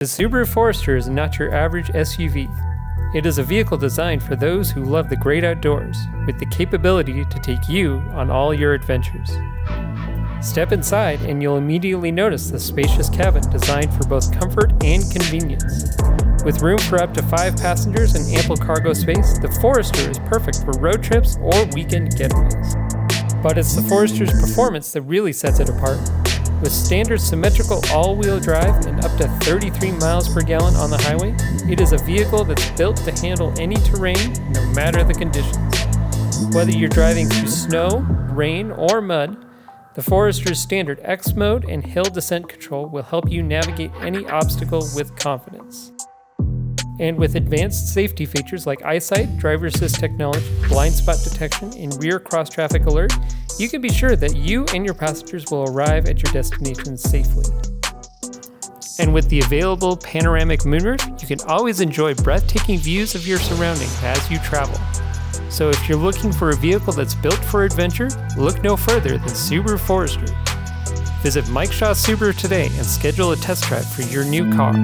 The Subaru Forester is not your average SUV. It is a vehicle designed for those who love the great outdoors, with the capability to take you on all your adventures. Step inside and you'll immediately notice the spacious cabin designed for both comfort and convenience. With room for up to 5 passengers and ample cargo space, the Forester is perfect for road trips or weekend getaways. But it's the Forester's performance that really sets it apart. With standard symmetrical all-wheel drive and up to 33 miles per gallon on the highway, it is a vehicle that's built to handle any terrain, no matter the conditions. Whether you're driving through snow, rain, or mud, the Forester's standard X mode and hill descent control will help you navigate any obstacle with confidence. And with advanced safety features like eyesight, driver assist technology, blind spot detection, and rear cross-traffic alert, you can be sure that you and your passengers will arrive at your destination safely. And with the available panoramic moonroof, you can always enjoy breathtaking views of your surroundings as you travel. So if you're looking for a vehicle that's built for adventure, look no further than Subaru Forester. Visit Mike Shaw Subaru today and schedule a test drive for your new car.